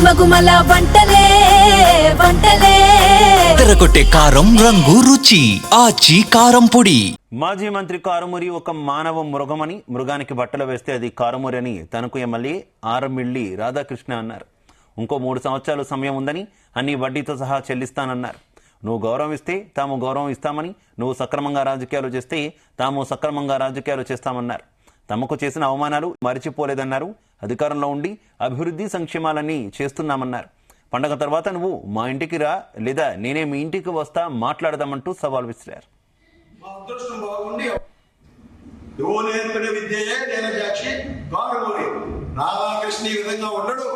గుమగుమల వంటలే వంటలే తెరకొట్టే కారం రంగు రుచి ఆచి కారం పొడి. మాజీ మంత్రి కారుమూరి ఒక మానవ మృగమని, మృగానికి బట్టలు వేస్తే అది కారుమూరి అని తనకు ఎమ్మెల్యే ఆరమిల్లి రాధాకృష్ణ అన్నారు. ఇంకో 3 సంవత్సరాలు సమయం ఉందని, అన్ని వడ్డీతో సహా చెల్లిస్తానన్నారు. నువ్వు గౌరవం ఇస్తే తాము గౌరవం ఇస్తామని, నువ్వు సక్రమంగా రాజకీయాలు చేస్తే తాము సక్రమంగా రాజకీయాలు చేస్తామన్నారు. తమకు చేసిన అవమానాలు మరిచిపోలేదన్నారు. అధికారంలో ఉండి అభివృద్ధి సంక్షేమాలన్నీ చేస్తున్నామన్నారు. పండగ తర్వాత నువ్వు మా ఇంటికి రా, లేదా నేనే మీ ఇంటికి వస్తా, మాట్లాడదామంటూ సవాల్ విసిరారు. నువ్వు నేర్పిన విద్యయే నేను సాక్షి కారుమూరి రాధాకృష్ణ ఈ విధంగా ఉండడు.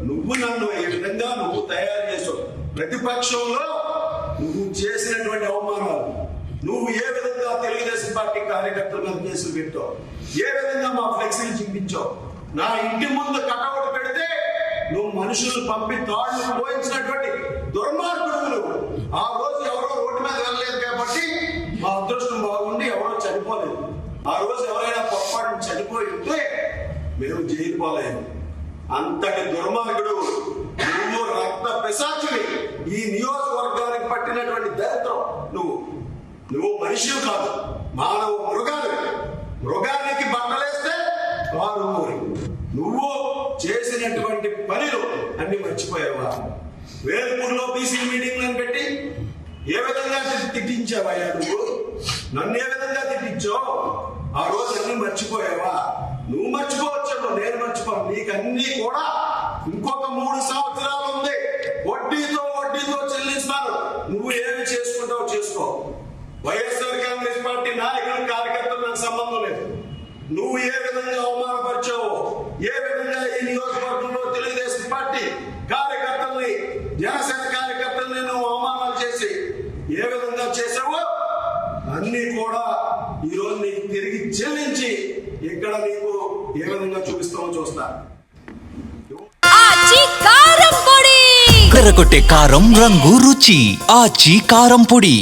నువ్వు నన్ను ఈ విధంగా నువ్వు తయారు చేసావు. ప్రతిపక్షంలో నువ్వు చేసినటువంటి అవమానాలు, నువ్వు ఏ విధంగా తెలుగుదేశం పార్టీ కార్యకర్తల మీద కేసులు పెట్టావు, ఏ విధంగా మా ఫ్లెక్సీలు చూపించావు. నా ఇంటి ముందు కటౌట్ పెడితే నువ్వు మనుషులు పంపి తాళ్లు పోయించినటువంటి దుర్మార్గుడు నువ్వు. ఆ రోజు ఎవరో రోడ్డు మీద వెళ్ళలేదు కాబట్టి మా అదృష్టం బాగుండి ఎవరో చనిపోలేదు. ఆ రోజు ఎవరైనా పొరపాటు చనిపోయి ఉంటే మేము జైలు పోలేదు. అంతటి దుర్మార్గుడు నువ్వు, రక్త పిశాచివి. ఈ నియోజకవర్గానికి పట్టినటువంటి దరిద్రం నువ్వు మనిషివి కాదు, మానవ మృగాలు. మృగానికి బట్టలేస్తే కారుమూరి. నువ్వు చేసినటువంటి పనులు అన్ని మర్చిపోయావా? వేల్పూర్లో బీసీ మీటింగ్లను పెట్టి ఏ విధంగా తిట్టించావయ్యా నువ్వు? నన్ను ఏ విధంగా తిట్టించావు? ఆ రోజు అన్ని మర్చిపోయావా? నువ్వు మర్చిపోవచ్చేమో, నేను మర్చిపోను. నీకన్నీ కూడా ఇంకొక 3 సంవత్సరాలు ఉంది. వడ్డీతో చెల్లిస్తాను. నువ్వు ఏమి చేసుకుంటావు చేసుకో. వైఎస్ఆర్ కాంగ్రెస్ పార్టీ నాయకులు, కార్యకర్తలు నాకు సంబంధం లేదు. నువ్వు ఏ విధంగా అవమానపరిచావో, ఏ విధంగా ఈ నియోజకవర్గంలో తెలుగుదేశం పార్టీ కార్యకర్తల్ని, జనసేన కార్యకర్తల్ని నువ్వు అవమానాలు చేసి ఏ విధంగా చేసావో అన్ని కూడా ఈ రోజు నీకు తిరిగి చెల్లించి ఇక్కడ నీకు ఏ విధంగా చూపిస్తామో చూస్తా. తెరకొట్టే కారం రంగు రుచి ఆచి కారం పొడి.